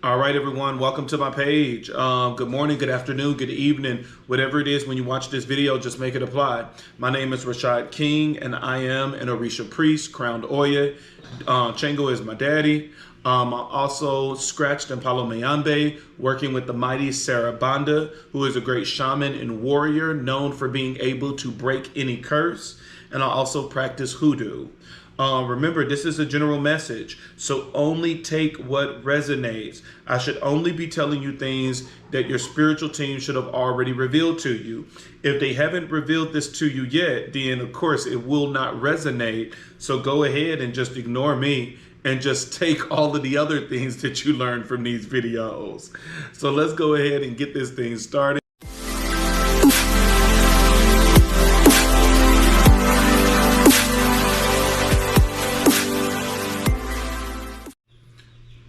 All right, everyone, welcome to my page. Good morning, good afternoon, good evening, whatever it is when you watch this video, just make it apply. My name is Rashad King, and I am an Orisha priest, crowned Oya. Chengo is my daddy. I'm also scratched in Palo Mayambe, working with the mighty Sarah Banda, who is a great shaman and warrior known for being able to break any curse. And I also practice hoodoo. Remember, this is a general message, so only take what resonates. I should only be telling you things that your spiritual team should have already revealed to you. If they haven't revealed this to you yet, then of course it will not resonate. So go ahead and just ignore me and just take all of the other things that you learned from these videos. So let's go ahead and get this thing started.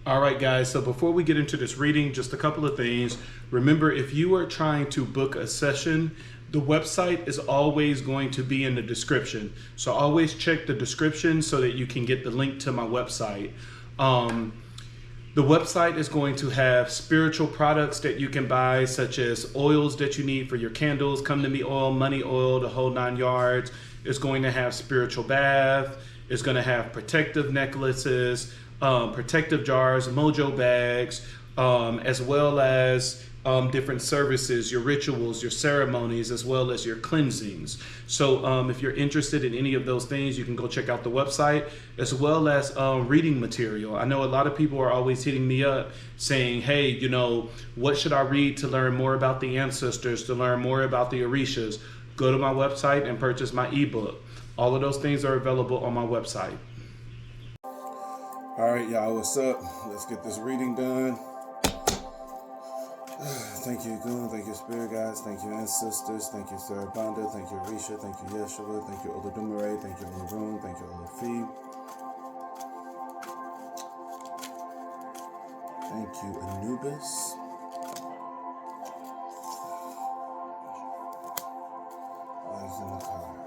All right, guys, so before we get into this reading, just a couple of things. Remember, if you are trying to book a session, the website is always going to be in the description. So always check the description so that you can get the link to my website. The website is going to have spiritual products that you can buy, such as oils that you need for your candles, come to me oil, money oil, the whole 9 yards. It's going to have spiritual bath. It's going to have protective necklaces, protective jars, mojo bags, as well as different services, your rituals, your ceremonies, as well as your cleansings. So if you're interested in any of those things, you can go check out the website, as well as reading material. I know a lot of people are always hitting me up saying, hey, you know, what should I read to learn more about the ancestors, to learn more about the Orishas? Go to my website and purchase my ebook. All of those things are available on my website. All right, y'all, what's up? Let's get this reading done. Thank you, Goon. Thank you, Spirit Guides. Thank you, Ancestors. Thank you, Sarah Banda. Thank you, Orisha. Thank you, Yeshua. Thank you, Olodumare. Thank you, Olorun. Thank you, Olofi. Thank you, Anubis. Eyes in the cards.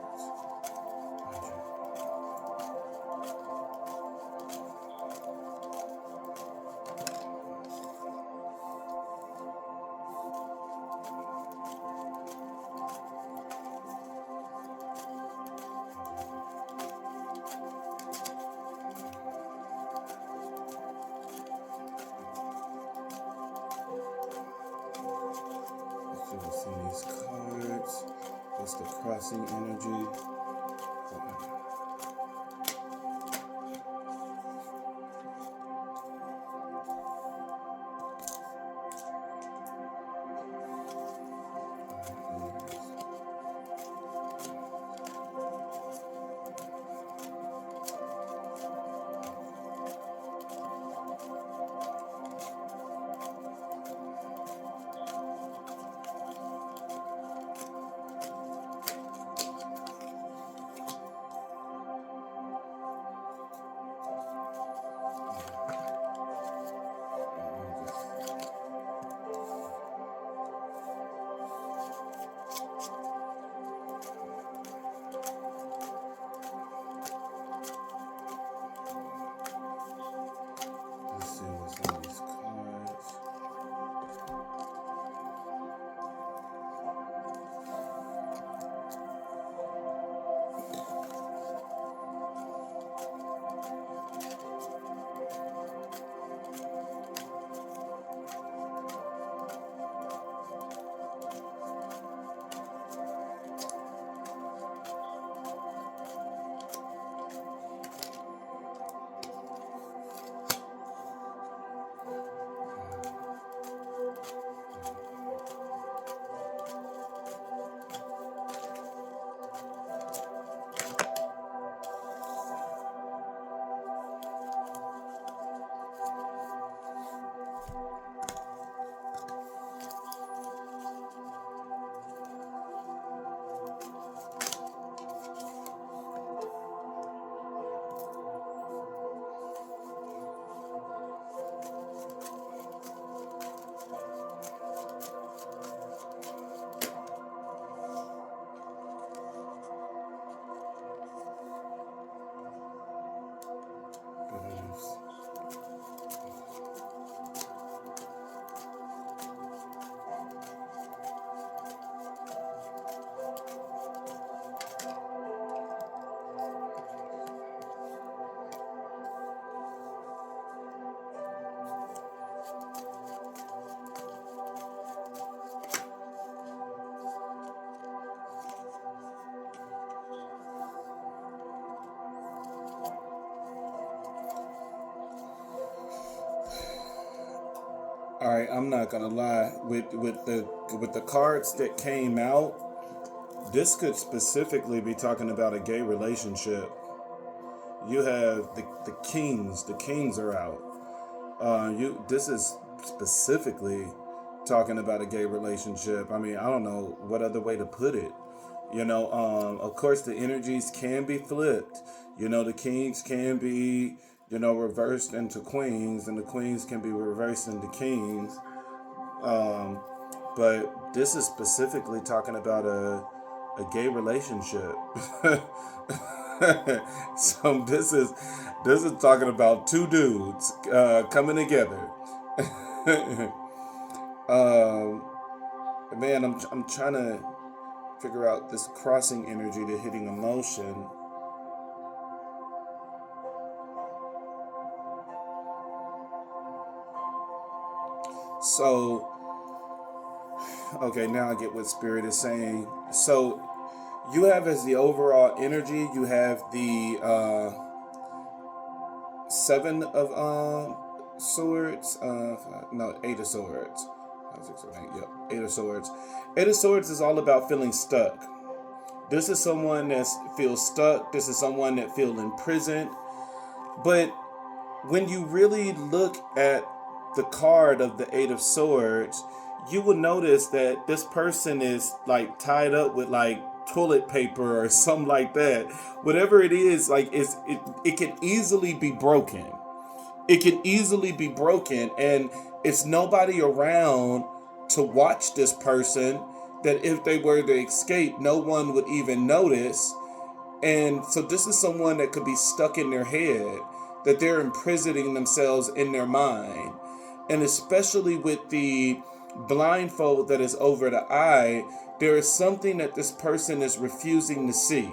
See these cards. What's the crossing energy? All right, I'm not gonna lie. With the cards that came out, this could specifically be talking about a gay relationship. You have the kings. The kings are out. You This is specifically talking about a gay relationship. I mean, I don't know what other way to put it. Of course, the energies can be flipped. The kings can be, reversed into queens, and the queens can be reversed into kings. Um, but this is specifically talking about a gay relationship. So this is talking about two dudes coming together. um, Man, I'm trying to figure out this crossing energy to hitting emotion. So, okay, now I get what Spirit is saying. So, you have as the overall energy, you have the seven of swords. No, eight of swords. 5, 6, 7, 8. Yep, eight of swords. Eight of swords is all about feeling stuck. This is someone that feels stuck. This is someone that feels imprisoned. But when you really look at the card of the Eight of Swords, you will notice that this person is like tied up with like toilet paper or something like that. Whatever it is, like it can easily be broken. It can easily be broken, and it's nobody around to watch this person, that if they were to escape, no one would even notice. And so this is someone that could be stuck in their head, that they're imprisoning themselves in their mind. And especially with the blindfold that is over the eye, there is something that this person is refusing to see.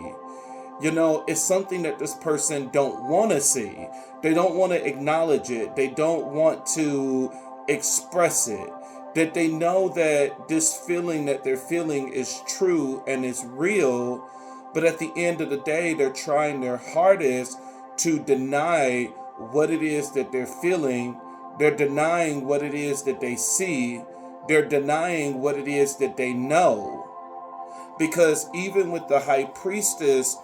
It's something that this person don't want to see. They don't want to acknowledge it. They don't want to express it. That they know that this feeling that they're feeling is true and is real, but at the end of the day, they're trying their hardest to deny what it is that they're feeling. They're denying what it is that they see. They're denying what it is that they know. Because even with the High Priestess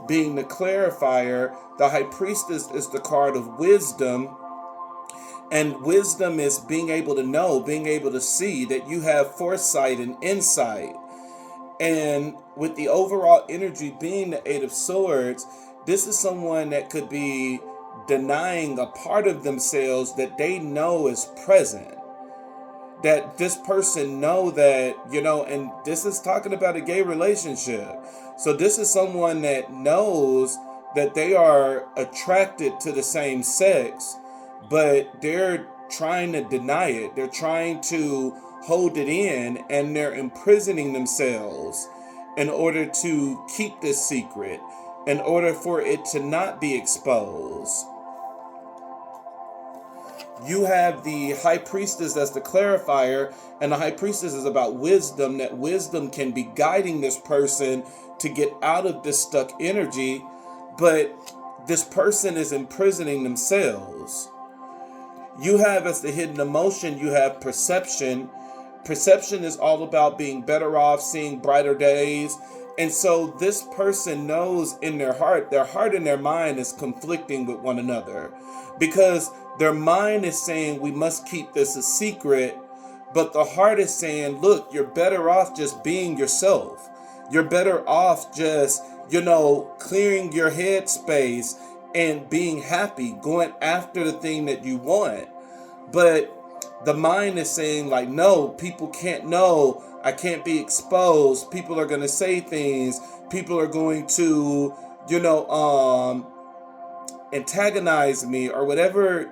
being the clarifier, the High Priestess is the card of wisdom. And wisdom is being able to know, being able to see, that you have foresight and insight. And with the overall energy being the Eight of Swords, this is someone that could be denying a part of themselves that they know is present. That this person know that, and this is talking about a gay relationship. So this is someone that knows that they are attracted to the same sex, but they're trying to deny it. They're trying to hold it in, and they're imprisoning themselves in order to keep this secret, in order for it to not be exposed. You have the High Priestess as the clarifier, and the High Priestess is about wisdom, that wisdom can be guiding this person to get out of this stuck energy, but this person is imprisoning themselves. You have as the hidden emotion, you have perception. Perception is all about being better off, seeing brighter days. And so this person knows in their heart and their mind is conflicting with one another, because their mind is saying we must keep this a secret, but the heart is saying, look, you're better off just being yourself. You're better off just, clearing your head space and being happy, going after the thing that you want. But the mind is saying, like, no, people can't know. I can't be exposed. People are going to say things. People are going to, antagonize me, or whatever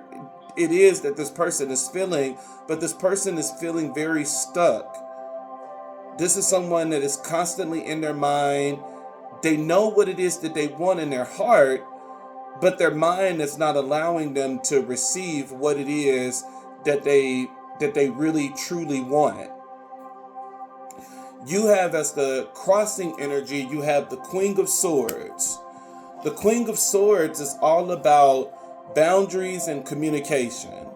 it is that this person is feeling. But this person is feeling very stuck. This is someone that is constantly in their mind. They know what it is that they want in their heart, but their mind is not allowing them to receive what it is that they really truly want. You have as the crossing energy, you have the Queen of Swords. The Queen of Swords is all about boundaries and communication.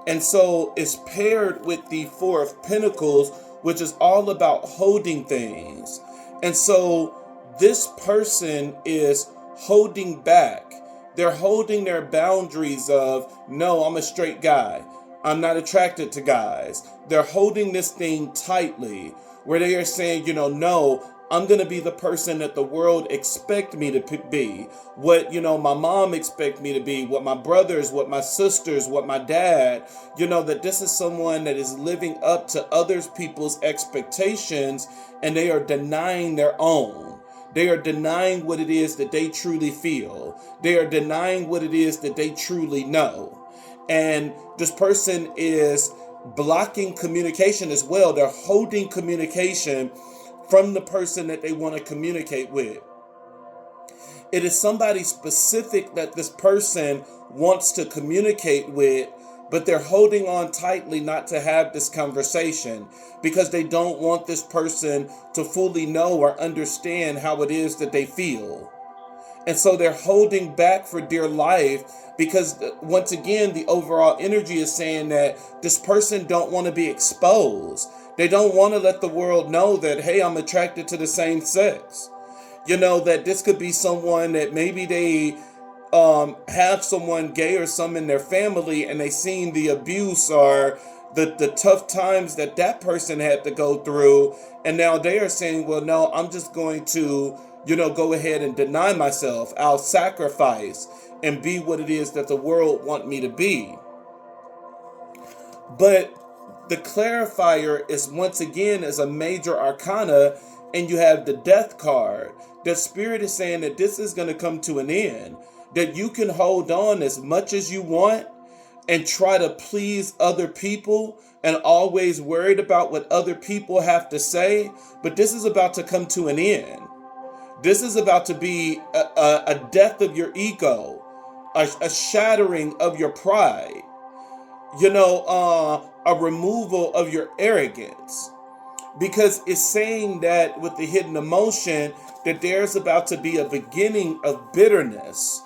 And so it's paired with the Four of Pentacles, which is all about holding things. And so this person is holding back. They're holding their boundaries of, no, I'm a straight guy. I'm not attracted to guys. They're holding this thing tightly where they are saying, no, I'm going to be the person that the world expect me to be. What, my mom expect me to be, what my brothers, what my sisters, what my dad, that this is someone that is living up to others people's expectations, and they are denying their own. They are denying what it is that they truly feel. They are denying what it is that they truly know. And this person is blocking communication as well. They're holding communication from the person that they want to communicate with. It is somebody specific that this person wants to communicate with, but they're holding on tightly not to have this conversation because they don't want this person to fully know or understand how it is that they feel. And so they're holding back for dear life because, once again, the overall energy is saying that this person don't want to be exposed. They don't want to let the world know that, hey, I'm attracted to the same sex. That this could be someone that maybe they have someone gay or some in their family, and they seen the abuse or the tough times that person had to go through. And now they are saying, well, no, I'm just going to, go ahead and deny myself. I'll sacrifice and be what it is that the world want me to be. But the clarifier is, once again, is a major arcana, and you have the death card. The spirit is saying that this is going to come to an end, that you can hold on as much as you want and try to please other people and always worried about what other people have to say. But this is about to come to an end. This is about to be a death of your ego, a shattering of your pride, a removal of your arrogance. Because it's saying that with the hidden emotion, that there's about to be a beginning of bitterness.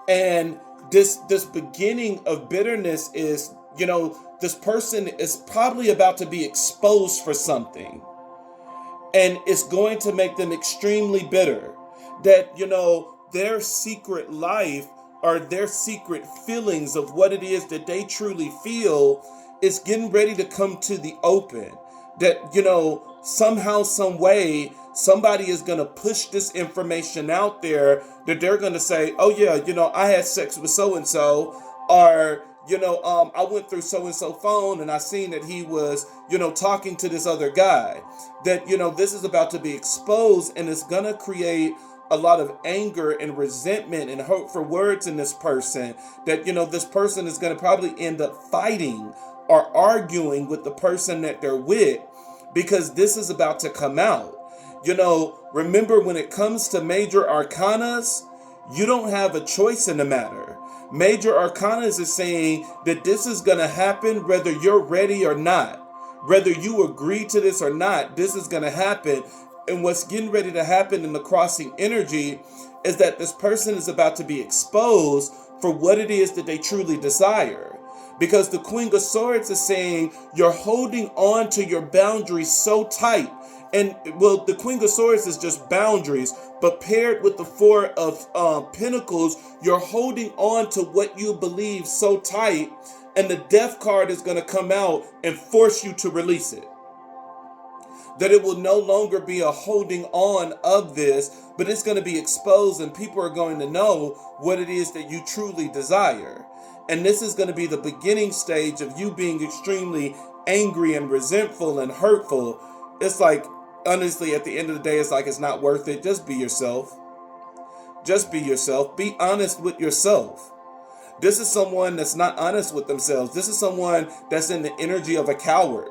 And this beginning of bitterness is, this person is probably about to be exposed for something. And it's going to make them extremely bitter. That, their secret life or their secret feelings of what it is that they truly feel is getting ready to come to the open. That, somehow, some way, somebody is going to push this information out there that they're going to say, oh yeah, I had sex with so-and-so, or, I went through so-and-so phone and I seen that he was, talking to this other guy. That, this is about to be exposed, and it's going to create a lot of anger and resentment and hurtful words in this person. That, this person is going to probably end up fighting or arguing with the person that they're with, because this is about to come out. Remember, when it comes to major arcanas, you don't have a choice in the matter. Major arcanas is saying that this is going to happen whether you're ready or not. Whether you agree to this or not, this is going to happen. And what's getting ready to happen in the crossing energy is that this person is about to be exposed for what it is that they truly desire. Because the Queen of Swords is saying you're holding on to your boundaries so tight. And, well, the Queen of Swords is just boundaries, but paired with the Four of Pentacles, you're holding on to what you believe so tight, and the Death card is going to come out and force you to release it. That it will no longer be a holding on of this, but it's going to be exposed, and people are going to know what it is that you truly desire. And this is going to be the beginning stage of you being extremely angry and resentful and hurtful. It's like, honestly, at the end of the day, it's like, it's not worth it. Just be yourself. Just be yourself. Be honest with yourself. This is someone that's not honest with themselves. This is someone that's in the energy of a coward.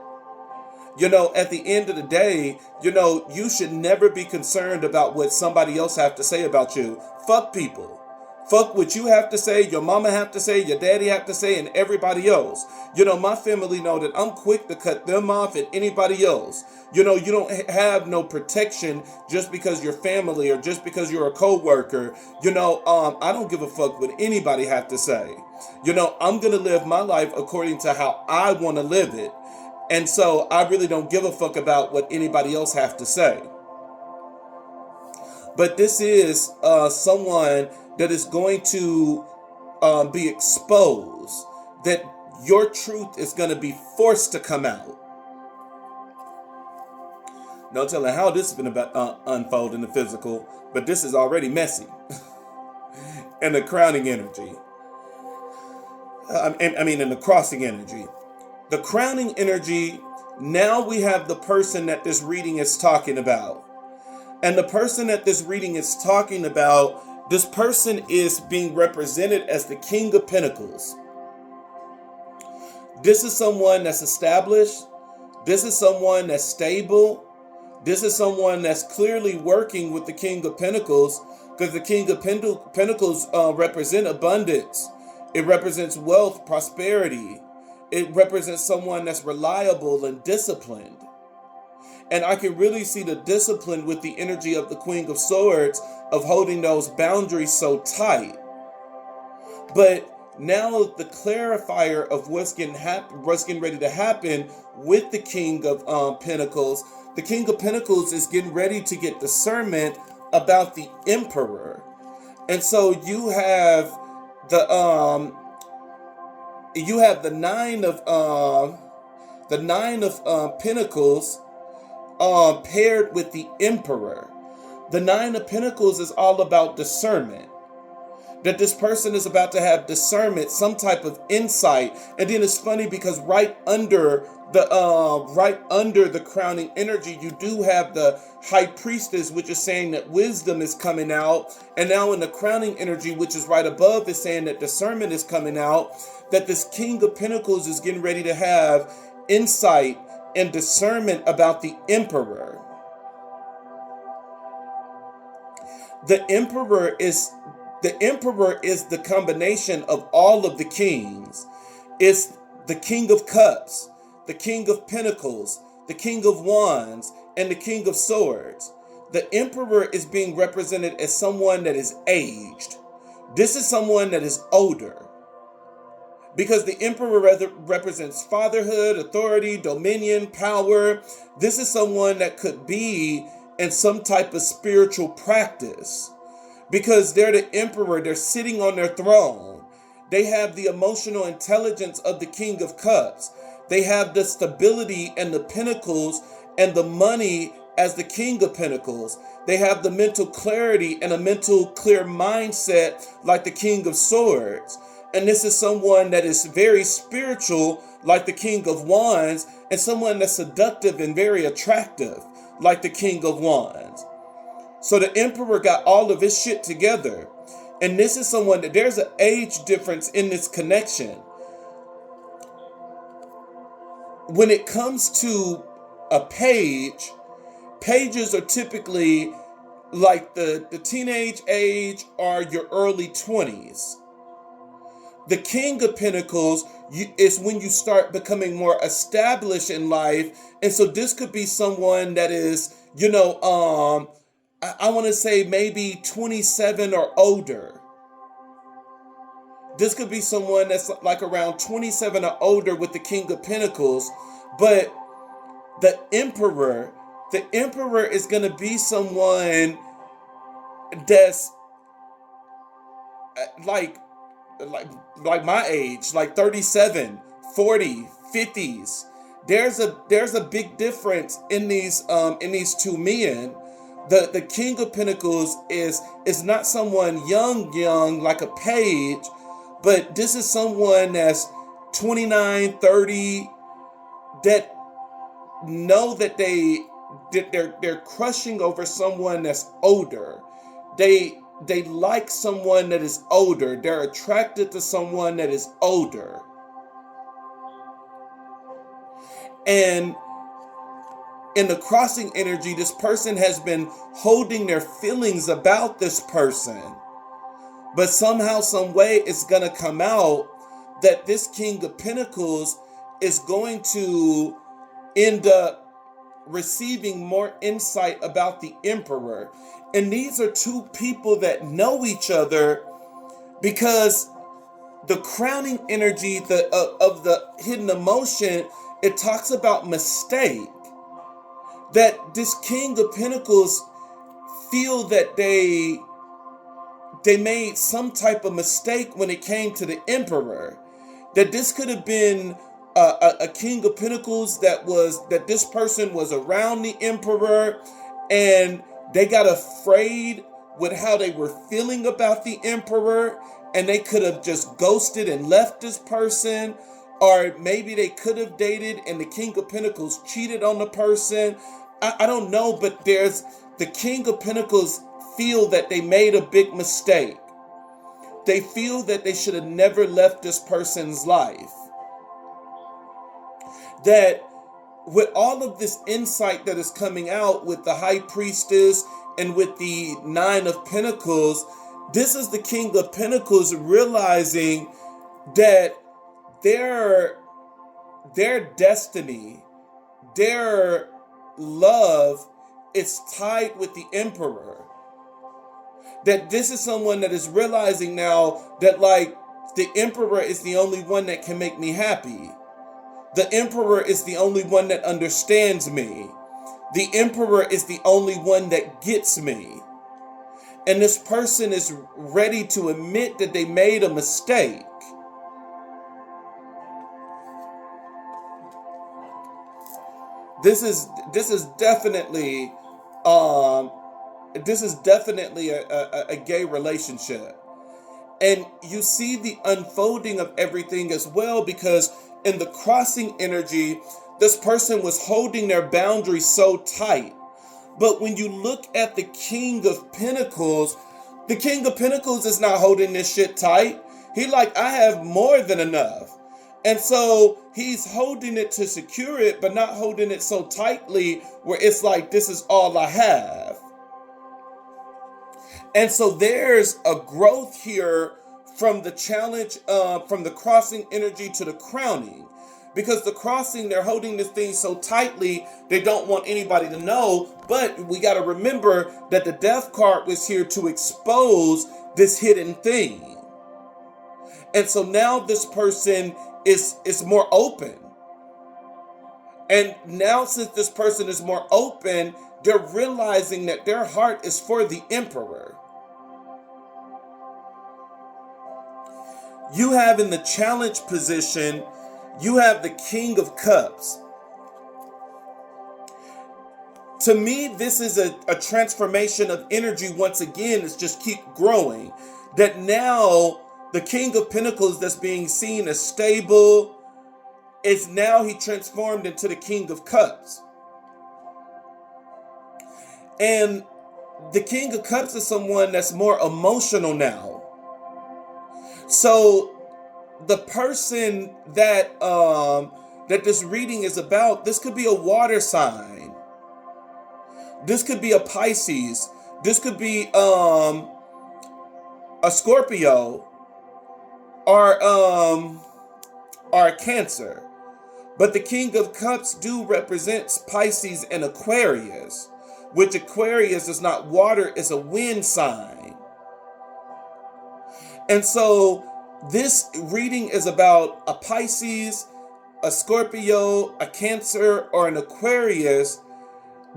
At the end of the day, you should never be concerned about what somebody else have to say about you. Fuck people. Fuck what you have to say, your mama have to say, your daddy have to say, and everybody else. My family know that I'm quick to cut them off and anybody else. You don't have no protection just because you're family or just because you're a co-worker. I don't give a fuck what anybody have to say. I'm going to live my life according to how I want to live it. And so I really don't give a fuck about what anybody else have to say. But this is someone that is going to be exposed, that your truth is going to be forced to come out. No telling how this is going to unfold in the physical, but this is already messy. And the crowning energy. In the crossing energy. The crowning energy, now we have the person that this reading is talking about. And the person that this reading is talking about, this person is being represented as the King of Pentacles. This is someone that's established. This is someone that's stable. This is someone that's clearly working with the King of Pentacles, because the King of Pentacles represent abundance. It represents wealth, prosperity. It represents someone that's reliable and disciplined. And I can really see the discipline with the energy of the Queen of Swords of holding those boundaries so tight. But now the clarifier of what's getting ready to happen with the King of Pentacles. The King of Pentacles is getting ready to get discernment about the Emperor. And so you have the Nine of Pentacles paired with the Emperor. The Nine of Pentacles is all about discernment. That this person is about to have discernment, some type of insight. And then it's funny because right under the crowning energy, you do have the High Priestess, which is saying that wisdom is coming out. And now in the crowning energy, which is right above, is saying that discernment is coming out. That this King of Pentacles is getting ready to have insight and discernment about the Emperor. The Emperor is the combination of all of the kings. It's the King of Cups, the King of Pentacles, the King of Wands, and the King of Swords. The Emperor is being represented as someone that is aged. This is someone that is older. Because the Emperor represents fatherhood, authority, dominion, power. This is someone that could be in some type of spiritual practice. Because they're the Emperor, they're sitting on their throne. They have the emotional intelligence of the King of Cups. They have the stability and the Pentacles and the money as the King of Pentacles. They have the mental clarity and a mental clear mindset like the King of Swords. And this is someone that is very spiritual, like the King of Wands, and someone that's seductive and very attractive, like the King of Wands. So the Emperor got all of his shit together. And this is someone that there's an age difference in this connection. When it comes to a page, pages are typically like the teenage age or your early 20s. The King of Pentacles is when you start becoming more established in life. And so this could be someone that is, I want to say maybe 27 or older. This could be someone that's like around 27 or older with the King of Pentacles. But the Emperor is going to be someone that's like my age, like 37, 40, 50s. There's a big difference in these two men. The King of Pentacles is not someone young like a page, but this is someone that's 29, 30 that know that they're crushing over someone that's older. They like someone that is older. They're attracted to someone that is older. And in the crossing energy, this person has been holding their feelings about this person. But somehow, some way, it's going to come out that this King of Pentacles is going to end up receiving more insight about the Emperor. And these are two people that know each other, because the crowning energy of the hidden emotion, it talks about mistake. That this King of Pentacles feel that they made some type of mistake when it came to the Emperor. That this could have been a King of Pentacles that this person was around the Emperor, and they got afraid with how they were feeling about the Emperor, and they could have just ghosted and left this person. Or maybe they could have dated and the King of Pentacles cheated on the person. I don't know, but there's the King of Pentacles feel that they made a big mistake. They feel that they should have never left this person's life. That with all of this insight that is coming out with the High Priestess and with the Nine of Pentacles, this is the King of Pentacles realizing that their destiny, their love is tied with the Emperor. That this is someone that is realizing now that, like, the Emperor is the only one that can make me happy. The Emperor is the only one that understands me. The Emperor is the only one that gets me. And this person is ready to admit that they made a mistake. This is definitely a gay relationship. And you see the unfolding of everything as well, because in the crossing energy, this person was holding their boundaries so tight. But when you look at the King of Pentacles, the King of Pentacles is not holding this shit tight. He like, I have more than enough. And so he's holding it to secure it, but not holding it so tightly where it's like, this is all I have. And so there's a growth here from the challenge, from the crossing energy to the crowning. Because the crossing, they're holding this thing so tightly, they don't want anybody to know. But we got to remember that the Death card was here to expose this hidden thing. And so now this person is more open. And now since this person is more open, they're realizing that their heart is for the Emperor. You have in the challenge position, you have the King of Cups. To me, this is a transformation of energy once again. It's just keep growing. That now the King of Pentacles that's being seen as stable is now he transformed into the King of Cups. And the King of Cups is someone that's more emotional now. So the person that that this reading is about, this could be a water sign. This could be a Pisces. This could be a Scorpio or a Cancer. But the King of Cups do represents Pisces and Aquarius, which Aquarius is not water, it's a wind sign. And so this reading is about a Pisces, a Scorpio, a Cancer, or an Aquarius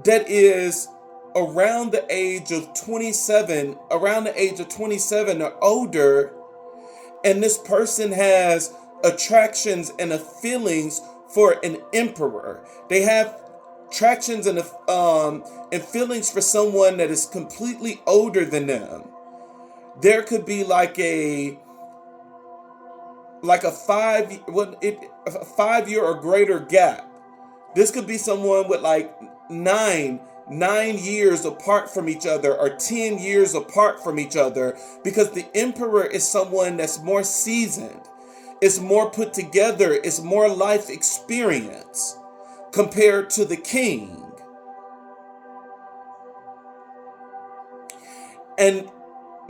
that is around the age of 27, or older, and this person has attractions and feelings for an Emperor. They have attractions and feelings for someone that is completely older than them. There could be like a 5-year or greater gap. This could be someone with like 9 years apart from each other, or 10 years apart from each other, because the Emperor is someone that's more seasoned, it's more put together, it's more life experience compared to the King. And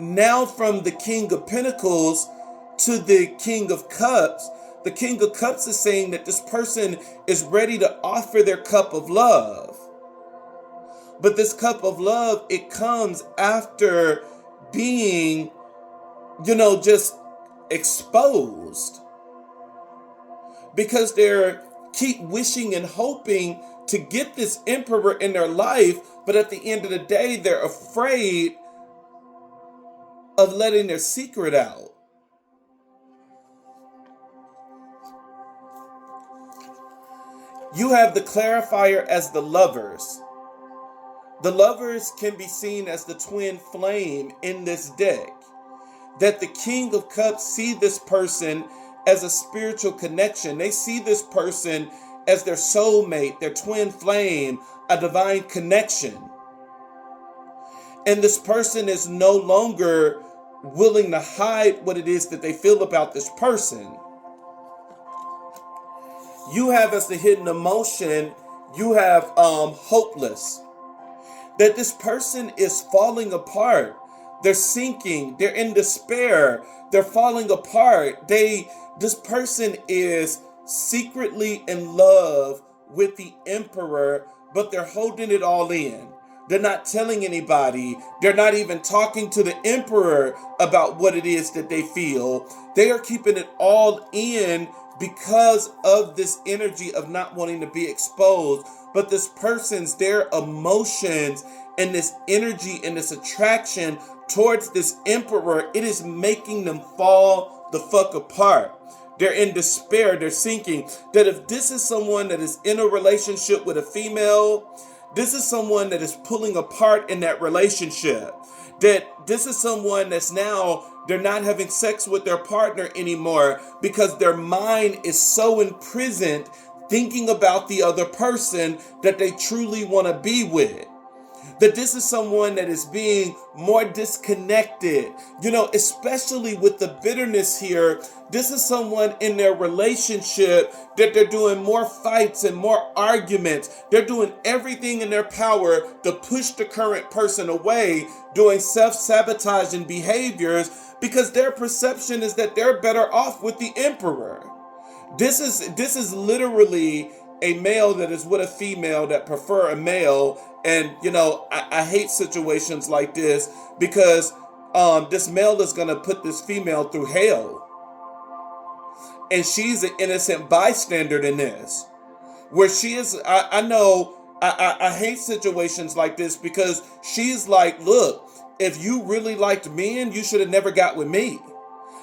now from the King of Pentacles to the King of Cups, the King of Cups is saying that this person is ready to offer their cup of love. But this cup of love, it comes after being, just exposed. Because they're keep wishing and hoping to get this emperor in their life, but at the end of the day, they're afraid of letting their secret out. You have the clarifier as the Lovers. The Lovers can be seen as the twin flame in this deck. That the King of Cups see this person as a spiritual connection. They see this person as their soulmate, their twin flame, a divine connection. And this person is no longer willing to hide what it is that they feel about this person. You have as the hidden emotion, you have hopeless. That this person is falling apart. They're sinking. They're in despair. They're falling apart. This person is secretly in love with the emperor, but they're holding it all in. They're not telling anybody. They're not even talking to the emperor about what it is that they feel. They are keeping it all in because of this energy of not wanting to be exposed. But this person's, their emotions and this energy and this attraction towards this emperor, it is making them fall the fuck apart. They're in despair. They're sinking. That if this is someone that is in a relationship with a female, this is someone that is pulling apart in that relationship. That this is someone that's now, they're not having sex with their partner anymore because their mind is so imprisoned thinking about the other person that they truly want to be with. That this is someone that is being more disconnected, especially with the bitterness here. This is someone in their relationship that they're doing more fights and more arguments. They're doing everything in their power to push the current person away, doing self-sabotaging behaviors because their perception is that they're better off with the emperor. This is literally a male that is with a female that prefer a male. And, I hate situations like this because this male is going to put this female through hell. And she's an innocent bystander in this. Where she is, I hate situations like this because she's like, look, if you really liked men, you should have never got with me.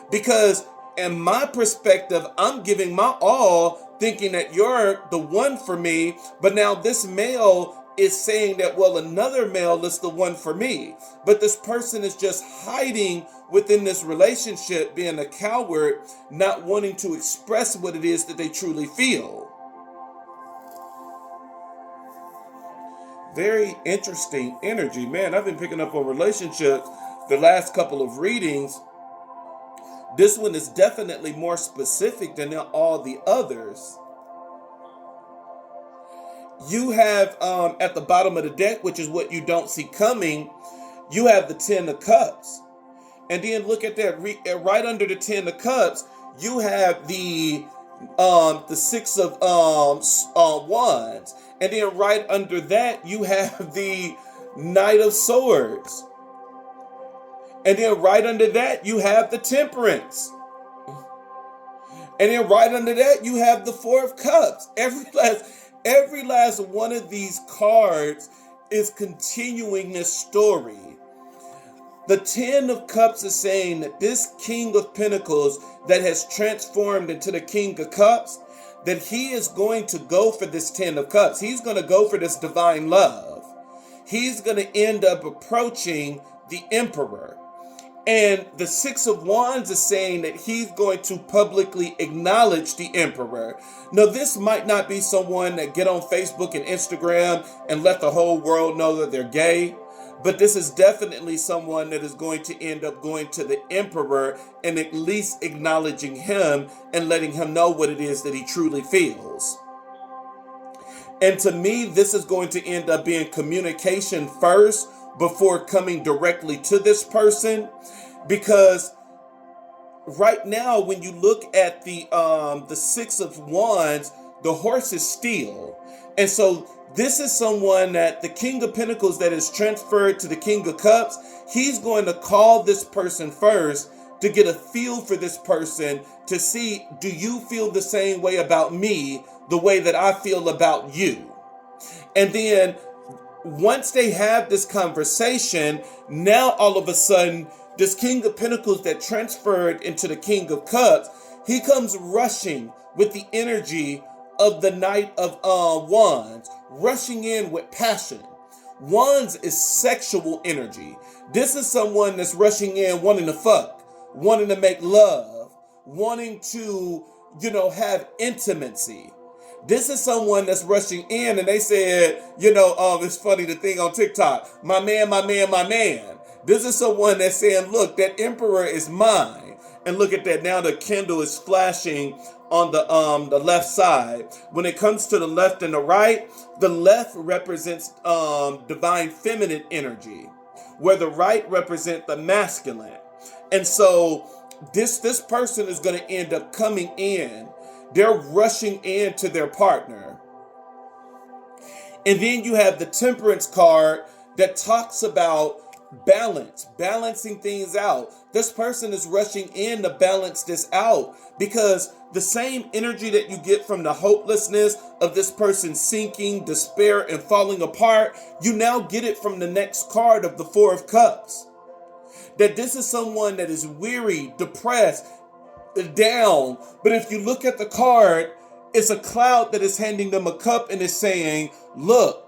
Because in my perspective, I'm giving my all thinking that you're the one for me. But now this male is saying that, well, another male is the one for me. But this person is just hiding within this relationship, being a coward, not wanting to express what it is that they truly feel. Very interesting energy. Man, I've been picking up on relationships the last couple of readings. This one is definitely more specific than all the others. You have at the bottom of the deck, which is what you don't see coming, you have the Ten of Cups. And then look at that, right under the Ten of Cups, you have the Six of Wands. And then right under that, you have the Knight of Swords. And then right under that, you have the Temperance. And then right under that, you have the Four of Cups. Every last one of these cards is continuing this story. The Ten of Cups is saying that this King of Pentacles that has transformed into the King of Cups, that he is going to go for this Ten of Cups. He's going to go for this divine love. He's going to end up approaching the Emperor. And the Six of Wands is saying that he's going to publicly acknowledge the Emperor. Now, this might not be someone that get on Facebook and Instagram and let the whole world know that they're gay. But this is definitely someone that is going to end up going to the Emperor and at least acknowledging him and letting him know what it is that he truly feels. And to me, this is going to end up being communication first before coming directly to this person, because right now when you look at the Six of Wands, the horse is steel. And so this is someone that the King of Pentacles that is transferred to the King of Cups, he's going to call this person first to get a feel for this person, to see, do you feel the same way about me the way that I feel about you? And then once they have this conversation, now all of a sudden, this King of Pentacles that transferred into the King of Cups, he comes rushing with the energy of the Knight of Wands, rushing in with passion. Wands is sexual energy. This is someone that's rushing in wanting to fuck, wanting to make love, wanting to, have intimacy. This is someone that's rushing in, and they said, it's funny, the thing on TikTok, my man, my man, my man. This is someone that's saying, look, that emperor is mine. And look at that, now the candle is flashing on the left side. When it comes to the left and the left represents divine feminine energy, where the right represents the masculine. And so this person is going to end up coming in. They're rushing into their partner. And then you have the Temperance card that talks about balancing things out. This person is rushing in to balance this out, because the same energy that you get from the hopelessness of this person sinking, despair, and falling apart, you now get it from the next card of the Four of Cups. That this is someone that is weary, depressed, down. But if you look at the card, it's a cloud that is handing them a cup and is saying, look,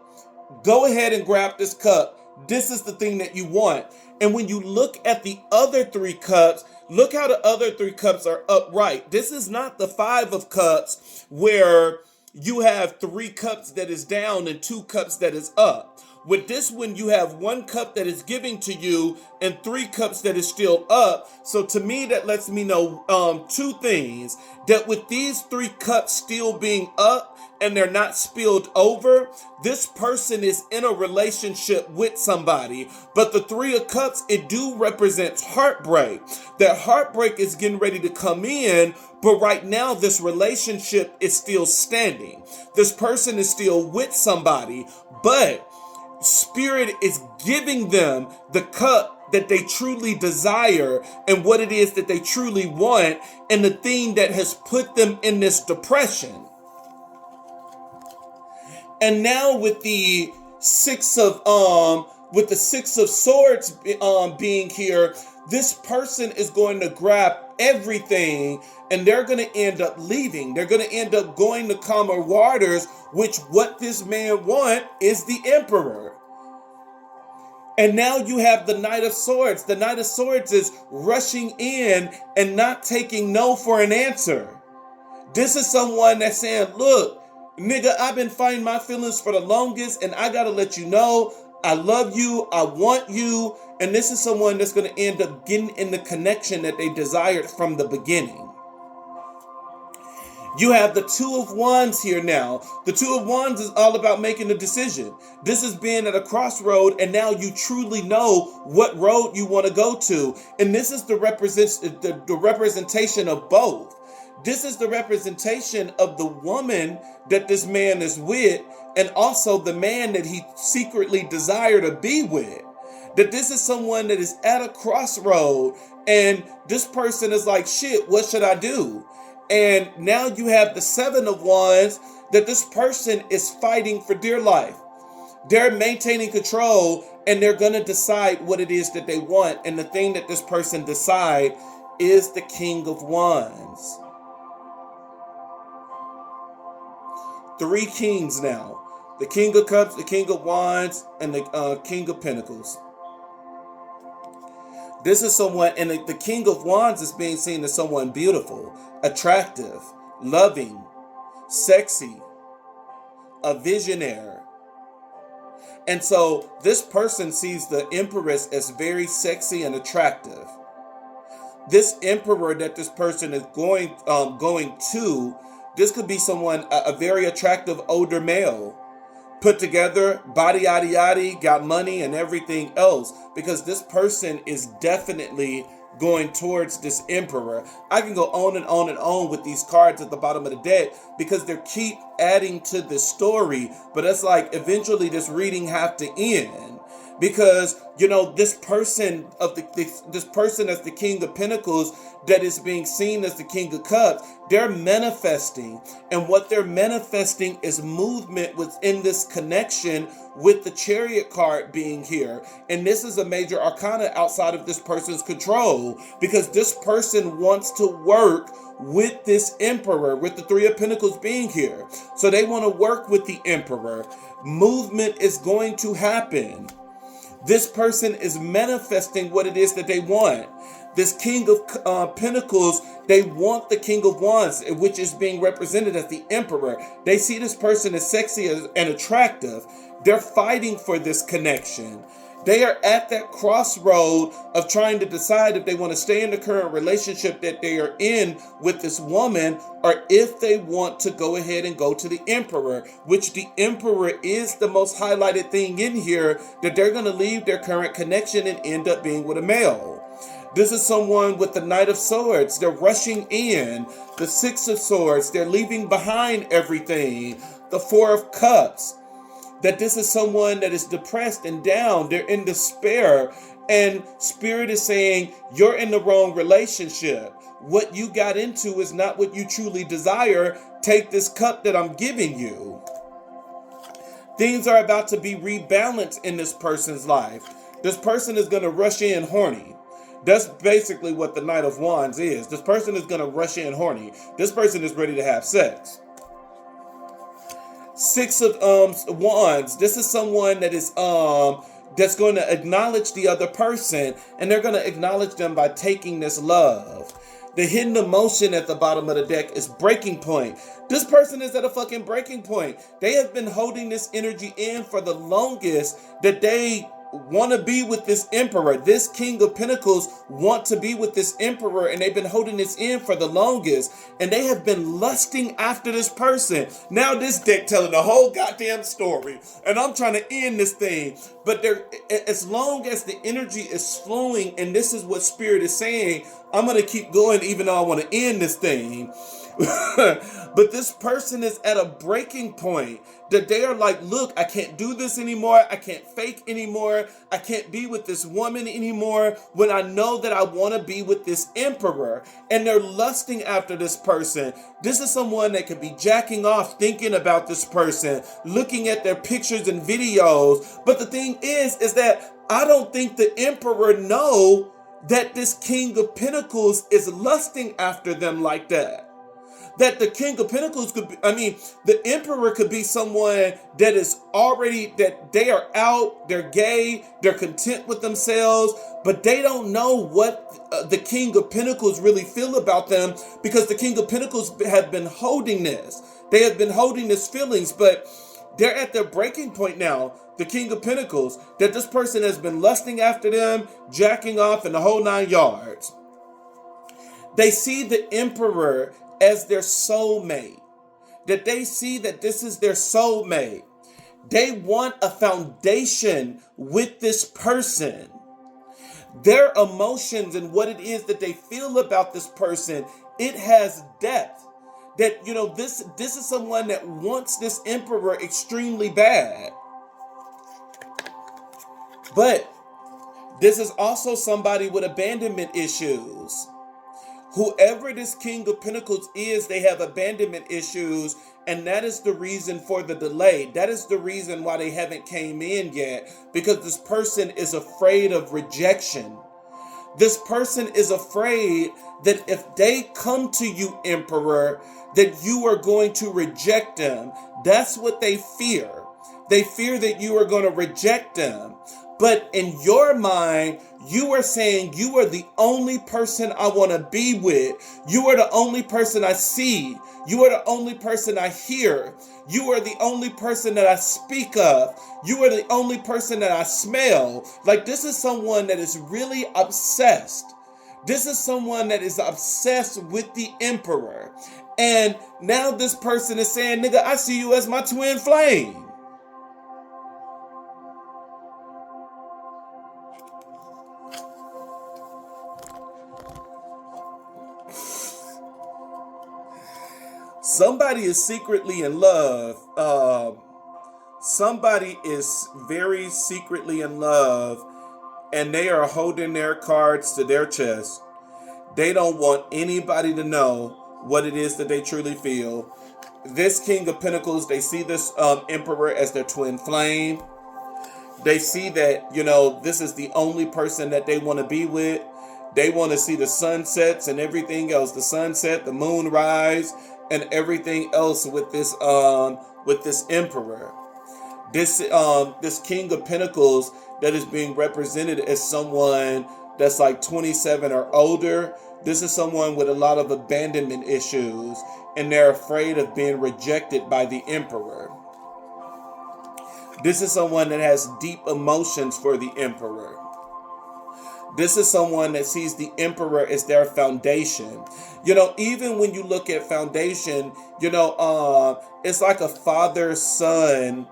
go ahead and grab this cup. This is the thing that you want. And when you look at the other three cups, look how the other three cups are upright. This is not the Five of Cups where you have three cups that is down and two cups that is up. With this one, you have one cup that is giving to you and three cups that is still up. So to me, that lets me know two things. That with these three cups still being up and they're not spilled over, this person is in a relationship with somebody. But the Three of Cups, it do represent heartbreak. That heartbreak is getting ready to come in, but right now this relationship is still standing. This person is still with somebody, but Spirit is giving them the cup that they truly desire and what it is that they truly want, and the thing that has put them in this depression. And now with the Six of Swords being here, this person is going to grab everything and they're going to end up leaving. They're going to end up going to calmer waters, which what this man wants is the Emperor. And now you have the Knight of Swords. The Knight of Swords is rushing in and not taking no for an answer. This is someone that's saying, look, nigga, I've been fighting my feelings for the longest, and I got to let you know, I love you, I want you. And this is someone that's going to end up getting in the connection that they desired from the beginning. You have the Two of Wands here now. The Two of Wands is all about making a decision. This is being at a crossroad, and now you truly know what road you want to go to. And this is the representation of both. This is the representation of the woman that this man is with, and also the man that he secretly desired to be with. That this is someone that is at a crossroad, and this person is like, shit, what should I do? And now you have the Seven of Wands, that this person is fighting for dear life. They're maintaining control, and they're going to decide what it is that they want. And the thing that this person decide is the King of Wands. Three kings now. The King of Cups, the King of Wands, and the King of Pentacles. This is someone, and the King of Wands is being seen as someone beautiful, attractive, loving, sexy, a visionary. And so this person sees the Empress as very sexy and attractive. This Emperor that this person is going to, this could be someone, a very attractive older male, put together, body yaddy yaddy, got money and everything else, because this person is definitely going towards this emperor. I can go on and on and on with these cards at the bottom of the deck because they keep adding to this story, but it's like eventually this reading have to end. Because this person this person as the King of Pentacles that is being seen as the King of Cups, they're manifesting, and what they're manifesting is movement within this connection with the Chariot card being here. And this is a major arcana outside of this person's control, because this person wants to work with this emperor, with the Three of Pentacles being here. So they want to work with the emperor. Movement is going to happen. This person is manifesting what it is that they want. This King of Pentacles, they want the King of Wands, which is being represented as the Emperor. They see this person as sexy and attractive. They're fighting for this connection. They are at that crossroad of trying to decide if they want to stay in the current relationship that they are in with this woman, or if they want to go ahead and go to the Emperor, which the Emperor is the most highlighted thing in here, that they're going to leave their current connection and end up being with a male. This is someone with the Knight of Swords. They're rushing in. The Six of Swords. They're leaving behind everything. The Four of Cups. That this is someone that is depressed and down. They're in despair. And Spirit is saying, you're in the wrong relationship. What you got into is not what you truly desire. Take this cup that I'm giving you. Things are about to be rebalanced in this person's life. This person is going to rush in horny. That's basically what the Knight of Wands is. This person is going to rush in horny. This person is ready to have sex. Six of Wands. This is someone that is that's going to acknowledge the other person, and they're going to acknowledge them by taking this love. The hidden emotion at the bottom of the deck is breaking point. This person is at a fucking breaking point. They have been holding this energy in for the longest, that they want to be with this Emperor. This King of Pentacles want to be with this Emperor, and they've been holding this in for the longest, and they have been lusting after this person. Now this deck telling the whole goddamn story, and I'm trying to end this thing, but as long as the energy is flowing, and this is what Spirit is saying, I'm going to keep going even though I want to end this thing. But this person is at a breaking point, that they are like, look, I can't do this anymore. I can't fake anymore. I can't be with this woman anymore when I know that I want to be with this Emperor. And they're lusting after this person. This is someone that could be jacking off thinking about this person, looking at their pictures and videos. But the thing is that I don't think the Emperor know that this King of Pentacles is lusting after them like that. That the King of Pentacles could be, the Emperor could be someone that is already, that they are out, they're gay, they're content with themselves, but they don't know what the King of Pentacles really feel about them, because the King of Pentacles have been holding this. They have been holding this feelings, but they're at their breaking point now. The King of Pentacles, that this person has been lusting after them, jacking off, and the whole 9 yards. They see the Emperor as their soulmate, that they see that this is their soulmate. They want a foundation with this person. Their emotions and what it is that they feel about this person, it has depth. That, this is someone that wants this Emperor extremely bad. But this is also somebody with abandonment issues. Whoever this King of Pentacles is, they have abandonment issues, and that is the reason for the delay. That is the reason why they haven't came in yet, because this person is afraid of rejection. This person is afraid that if they come to you, Emperor, that you are going to reject them. That's what they fear. They fear that you are going to reject them. But in your mind, you are saying, you are the only person I want to be with. You are the only person I see. You are the only person I hear. You are the only person that I speak of. You are the only person that I smell. Like, this is someone that is really obsessed. This is someone that is obsessed with the Emperor. And now this person is saying, nigga, I see you as my twin flame. Somebody is secretly in love. Somebody is very secretly in love, and they are holding their cards to their chest. They don't want anybody to know what it is that they truly feel. This King of Pentacles, they see this Emperor as their twin flame. They see that, this is the only person that they want to be with. They want to see the sunsets and everything else, the sunset, the moon rise, and everything else with this Emperor. This King of Pentacles that is being represented as someone that's like 27 or older. This is someone with a lot of abandonment issues, and they're afraid of being rejected by the Emperor. This is someone that has deep emotions for the Emperor. This is someone that sees the Emperor as their foundation. Even when you look at foundation, it's like a father-son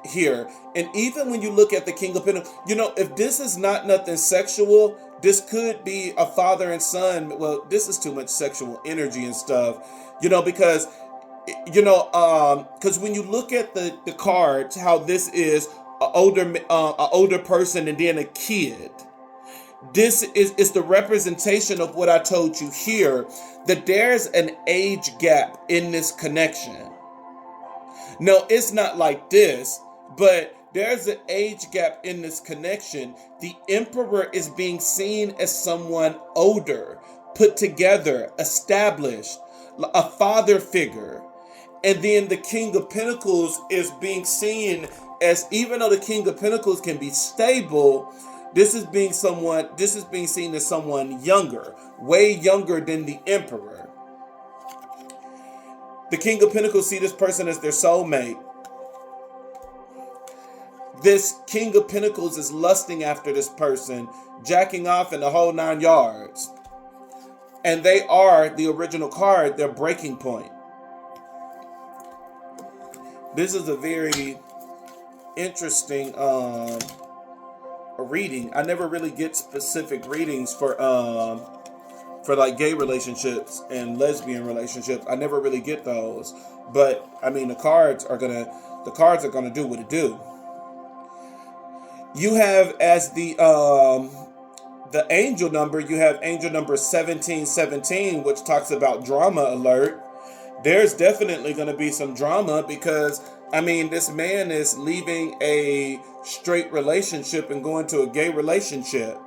here. And even when you look at the King of Pentacles, if this is not nothing sexual, this could be a father and son. Well, this is too much sexual energy and stuff, because when you look at the cards, how this is an older person and then a kid. This is the representation of what I told you here, that there's an age gap in this connection. No, it's not like this, but there's an age gap in this connection. The Emperor is being seen as someone older, put together, established, a father figure. And then the King of Pentacles is being seen as, even though the King of Pentacles can be stable, this is being seen as someone younger, way younger than the Emperor. The King of Pentacles see this person as their soulmate. This King of Pentacles is lusting after this person, jacking off in the whole 9 yards. And they are the original card, their breaking point. This is a very interesting reading. I never really get specific readings for like gay relationships and lesbian relationships. I never really get those. But I mean, the cards are gonna do what it do. You have as the angel number, you have angel number 1717, which talks about drama alert. There's definitely going to be some drama because, I mean, this man is leaving a straight relationship and going to a gay relationship.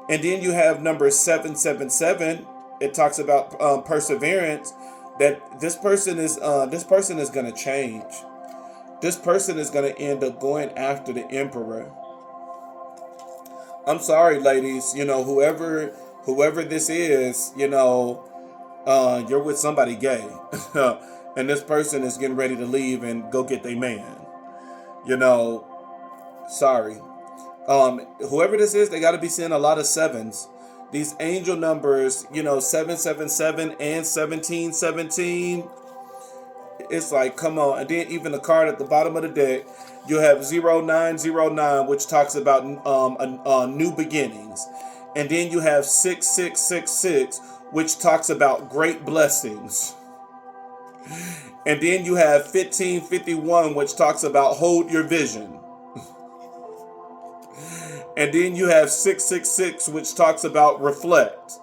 And then you have number 777. It talks about perseverance. That this person is going to change. This person is going to end up going after the Emperor. I'm sorry, ladies. Whoever this is, you're with somebody gay. And this person is getting ready to leave and go get their man. Sorry. Whoever this is, they got to be seeing a lot of sevens. These angel numbers, 777 and 1717. It's like, come on. And then even the card at the bottom of the deck, you have 0909, which talks about new beginnings. And then you have 6666, which talks about great blessings. And then you have 1551, which talks about hold your vision. And then you have 666, which talks about reflect.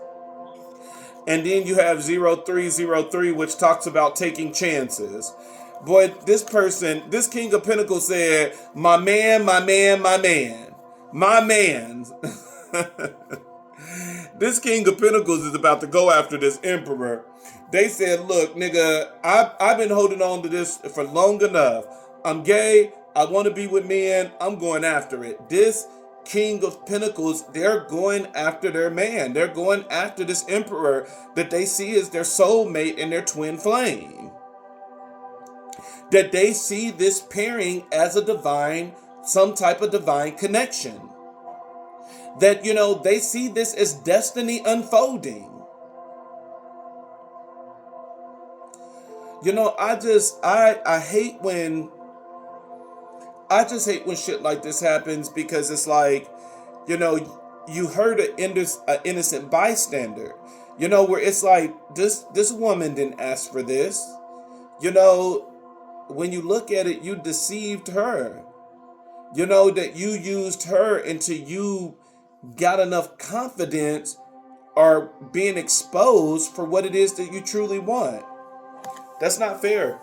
And then you have 0303, which talks about taking chances. Boy, this King of Pentacles said, my man, my man, my man. My man. This King of Pentacles is about to go after this Emperor. They said, look, nigga, I've been holding on to this for long enough. I'm gay. I want to be with men. I'm going after it. This King of Pentacles, they're going after their man. They're going after this Emperor that they see as their soulmate and their twin flame. That they see this pairing as some type of divine connection. That, they see this as destiny unfolding. I hate when shit like this happens, because it's like, you heard an innocent bystander. You know, where it's like this woman didn't ask for this. You know, when you look at it, you deceived her. You know, that you used her until you got enough confidence or being exposed for what it is that you truly want. That's not fair.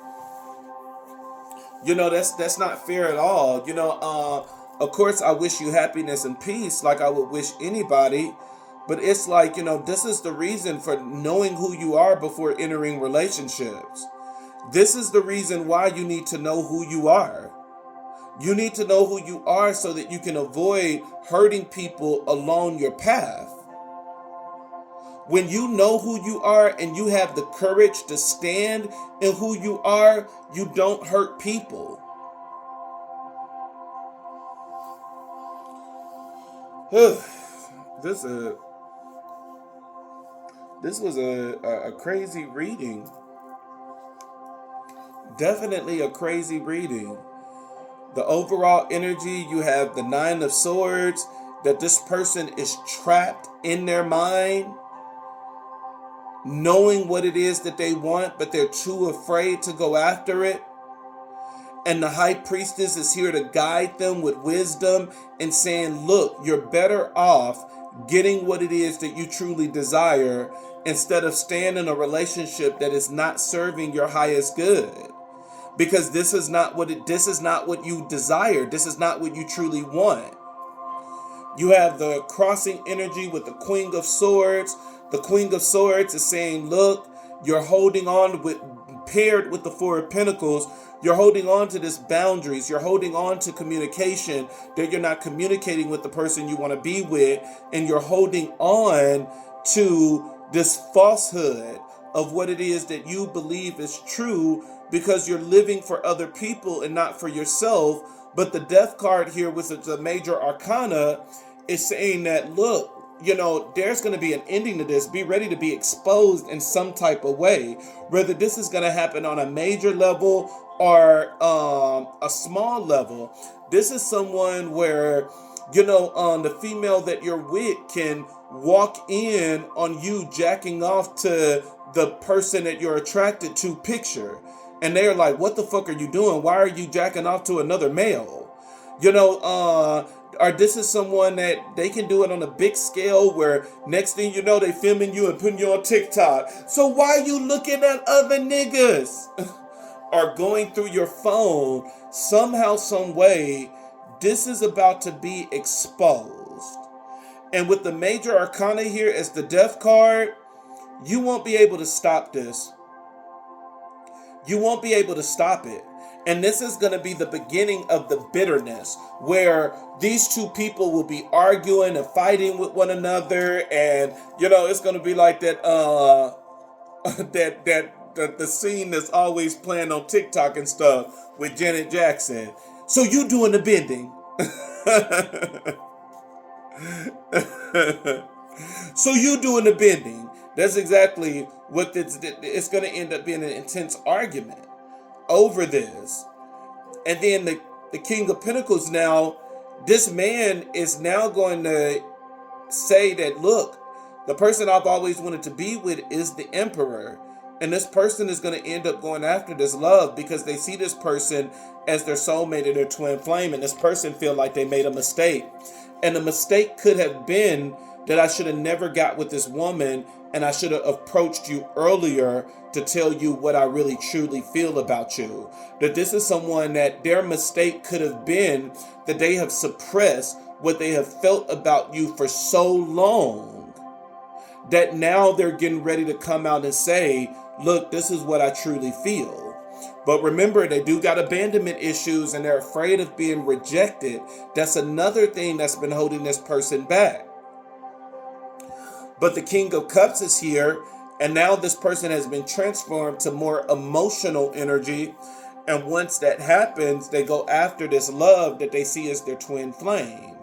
You know, that's not fair at all. You know, of course I wish you happiness and peace like I would wish anybody, but it's like, you know, this is the reason for knowing who you are before entering relationships. This is the reason why you need to know who you are. You need to know who you are so that you can avoid hurting people along your path. When you know who you are and you have the courage to stand in who you are, you don't hurt people. This was a crazy reading. Definitely a crazy reading. The overall energy, you have the Nine of Swords, that this person is trapped in their mind, knowing what it is that they want, but they're too afraid to go after it. And the High Priestess is here to guide them with wisdom and saying, look, you're better off getting what it is that you truly desire instead of staying in a relationship that is not serving your highest good. Because this is not what you desire. This is not what you truly want. You have the crossing energy with the Queen of Swords. The Queen of Swords is saying, look, you're holding on paired with the Four of Pentacles. You're holding on to this boundaries. You're holding on to communication, that you're not communicating with the person you want to be with. And you're holding on to this falsehood of what it is that you believe is true, because you're living for other people and not for yourself. But the Death card here, which is a major arcana, is saying that, look, you know, there's going to be an ending to this. Be ready to be exposed in some type of way. Whether this is going to happen on a major level or a small level. This is someone where, you know, the female that you're with can walk in on you jacking off to the person that you're attracted to picture. And they're like, what the fuck are you doing? Why are you jacking off to another male? You know, or this is someone that they can do it on a big scale where next thing you know, they filming you and putting you on TikTok. So why are you looking at other niggas? Or going through your phone, somehow, some way, this is about to be exposed. And with the major arcana here as the Death card, you won't be able to stop this. You won't be able to stop it. And this is going to be the beginning of the bitterness, where these two people will be arguing and fighting with one another. And, you know, it's going to be like that, the scene that's always playing on TikTok and stuff with Janet Jackson. So you doing the bending. So you doing the bending. That's exactly what it's going to end up being, an intense argument over this. And then the King of Pentacles now, this man is now going to say that, look, the person I've always wanted to be with is the Emperor. And this person is going to end up going after this love because they see this person as their soulmate and their twin flame. And this person feel like they made a mistake. And the mistake could have been that I should have never got with this woman, and I should have approached you earlier to tell you what I really truly feel about you. That this is someone that their mistake could have been that they have suppressed what they have felt about you for so long, that now they're getting ready to come out and say, look, this is what I truly feel. But remember, they do got abandonment issues and they're afraid of being rejected. That's another thing that's been holding this person back. But the King of Cups is here, and now this person has been transformed to more emotional energy. And once that happens, they go after this love that they see as their twin flame.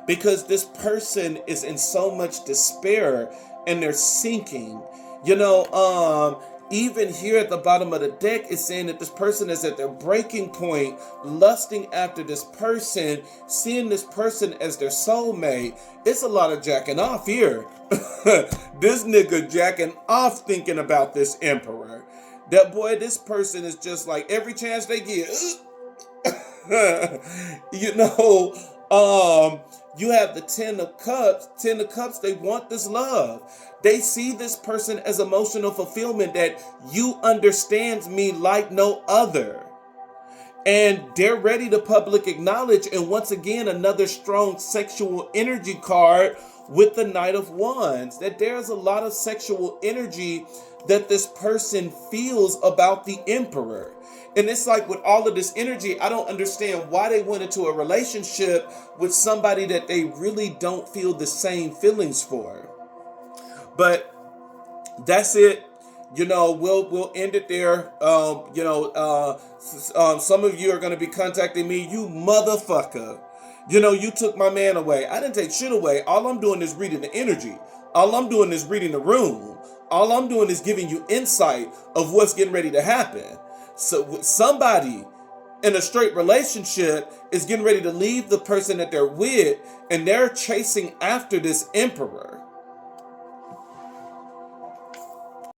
Because this person is in so much despair and they're sinking. You know, Even here at the bottom of the deck, it's saying that this person is at their breaking point, lusting after this person, seeing this person as their soulmate. It's a lot of jacking off here. This nigga jacking off thinking about this emperor. That boy, this person is just like every chance they get. You know, you have the Ten of Cups. Ten of Cups, they want this love. They see this person as emotional fulfillment, that you understand me like no other. And they're ready to public acknowledge. And once again, another strong sexual energy card with the Knight of Wands. That there's a lot of sexual energy that this person feels about the Emperor. And it's like with all of this energy, I don't understand why they went into a relationship with somebody that they really don't feel the same feelings for. But that's it. You know, we'll end it there. Some of you are going to be contacting me. You motherfucker. You know, you took my man away. I didn't take shit away. All I'm doing is reading the energy. All I'm doing is reading the room. All I'm doing is giving you insight of what's getting ready to happen. So somebody in a straight relationship is getting ready to leave the person that they're with, and they're chasing after this emperor.